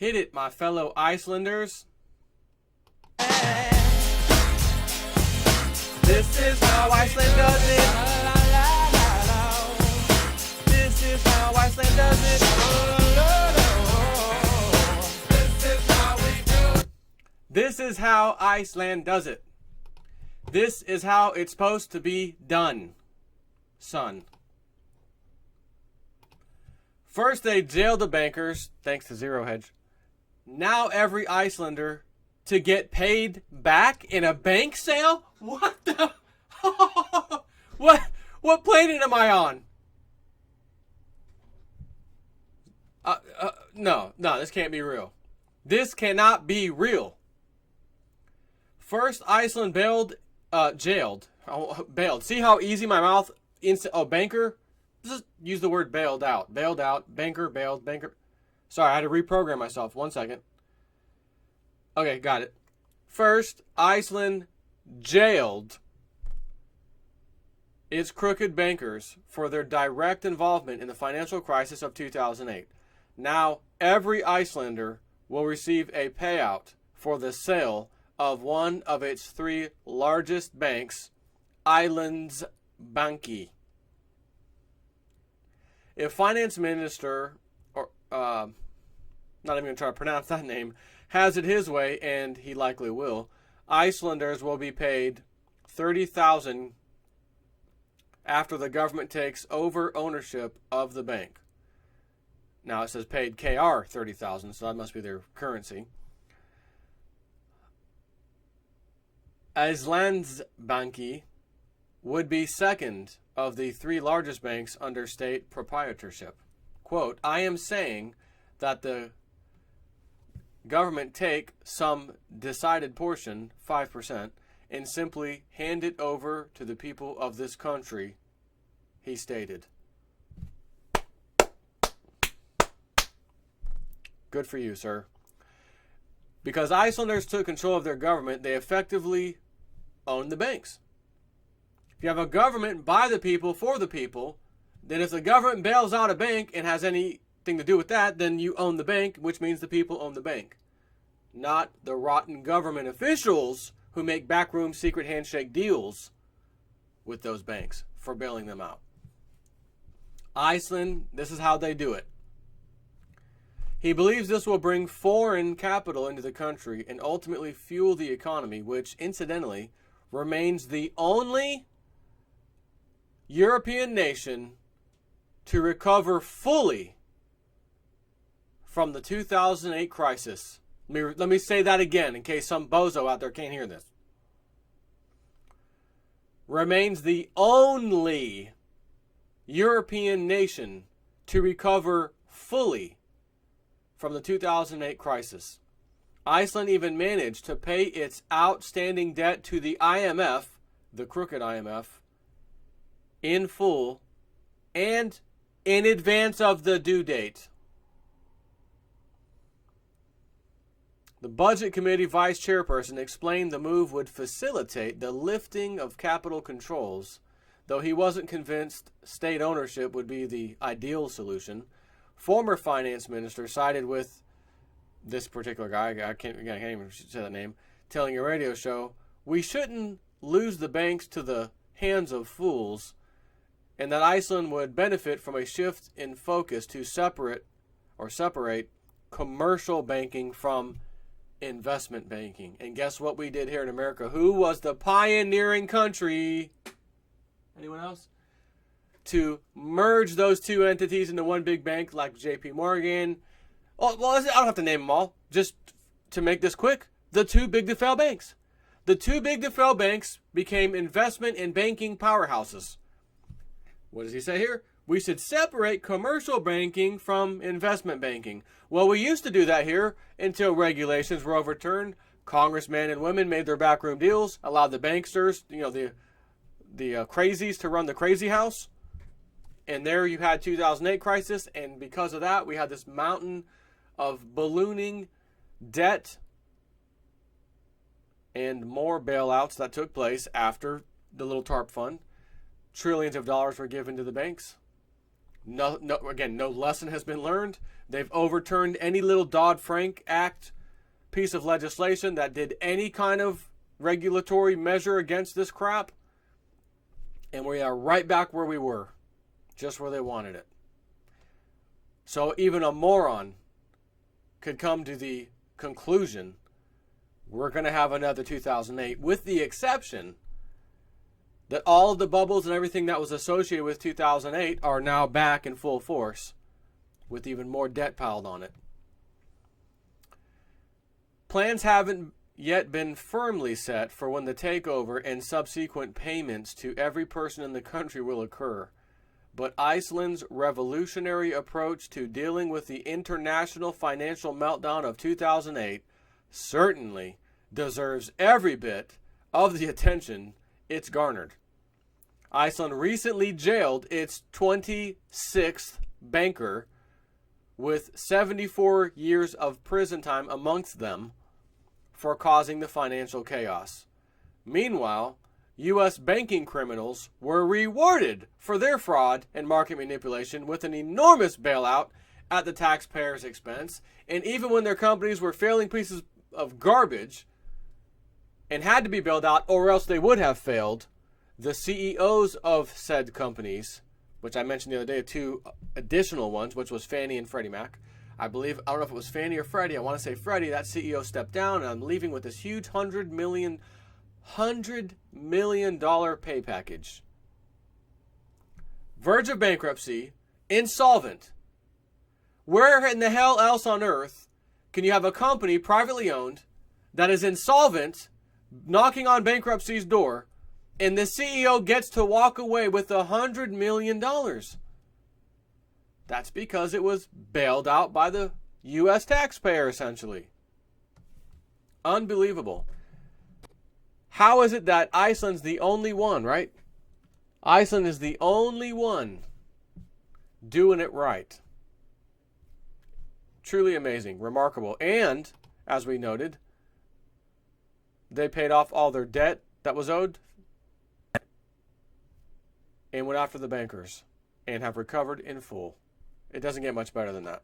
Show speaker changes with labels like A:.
A: Hit it, my fellow Icelanders. This is how Iceland does it. This is how Iceland does it. This is how we do it. This is how Iceland does it. This is how it's supposed to be done, son. First they jailed the bankers, thanks to Zero Hedge. Now every Icelander to get paid back in a bank sale? What the? What planet am I on? No, this can't be real. This cannot be real. First, Iceland jailed. Bailed. See how easy my mouth banker? Just use the word bailed out. Bailed out. Banker, bailed, banker. Sorry, I had to reprogram myself. 1 second. Okay, got it. First, Iceland jailed its crooked bankers for their direct involvement in the financial crisis of 2008. Now, every Icelander will receive a payout for the sale of one of its 3 largest banks, Íslandsbanki. If Finance Minister, or not even going to try to pronounce that name, has it his way, and he likely will, Icelanders will be paid $30,000 after the government takes over ownership of the bank. Now it says paid KR 30,000, so that must be their currency. Íslandsbanki would be second of the 3 largest banks under state proprietorship. Quote, I am saying that the government take some decided portion, 5%, and simply hand it over to the people of this country, he stated. Good for you, sir. Because Icelanders took control of their government, they effectively own the banks. If you have a government by the people, for the people, then if the government bails out a bank and has anything to do with that, then you own the bank, which means the people own the bank. Not the rotten government officials who make backroom secret handshake deals with those banks for bailing them out. Iceland, this is how they do it. He believes this will bring foreign capital into the country and ultimately fuel the economy, which, incidentally, remains the only European nation to recover fully from the 2008 crisis. Let me say that again in case some bozo out there can't hear this. Remains the only European nation to recover fully from the 2008 crisis. Iceland even managed to pay its outstanding debt to the IMF, the crooked IMF, in full and in advance of the due date. The Budget Committee Vice Chairperson explained the move would facilitate the lifting of capital controls, though he wasn't convinced state ownership would be the ideal solution. Former finance minister sided with this particular guy, I can't even say that name, telling a radio show, we shouldn't lose the banks to the hands of fools, and that Iceland would benefit from a shift in focus to separate commercial banking from investment banking. And guess what we did here in America? Who was the pioneering country? Anyone else? To merge those 2 entities into one big bank like JP Morgan. Oh, well, I don't have to name them all. Just to make this quick, the 2 big to fail banks. The 2 big to fail banks became investment and banking powerhouses. What does he say here? We should separate commercial banking from investment banking. Well, we used to do that here until regulations were overturned. Congressmen and women made their backroom deals, allowed the banksters, the crazies to run the crazy house. And there you had 2008 crisis, and because of that, we had this mountain of ballooning debt and more bailouts that took place after the little TARP fund. Trillions of dollars were given to the banks. Again, no lesson has been learned. They've overturned any little Dodd-Frank Act piece of legislation that did any kind of regulatory measure against this crap. And we are right back where we were, just where they wanted it. So even a moron could come to the conclusion we're going to have another 2008, with the exception that all of the bubbles and everything that was associated with 2008 are now back in full force, with even more debt piled on it. Plans haven't yet been firmly set for when the takeover and subsequent payments to every person in the country will occur. But Iceland's revolutionary approach to dealing with the international financial meltdown of 2008 certainly deserves every bit of the attention it's garnered. Iceland recently jailed its 26th banker, with 74 years of prison time amongst them, for causing the financial chaos. Meanwhile, U.S. banking criminals were rewarded for their fraud and market manipulation with an enormous bailout at the taxpayers' expense. And even when their companies were failing pieces of garbage and had to be bailed out, or else they would have failed, the CEOs of said companies, which I mentioned the other day, two additional ones, which was Fannie and Freddie Mac. I don't know if it was Fannie or Freddie. I want to say Freddie. That CEO stepped down, and I'm leaving with this huge $100 million pay package. Verge of bankruptcy, insolvent. Where in the hell else on earth can you have a company privately owned that is insolvent, knocking on bankruptcy's door, and the CEO gets to walk away with $100 million? That's because it was bailed out by the U.S. taxpayer, essentially. Unbelievable. How is it that Iceland's the only one, right? Iceland is the only one doing it right. Truly amazing, remarkable. And, as we noted, they paid off all their debt that was owed and went after the bankers and have recovered in full. It doesn't get much better than that.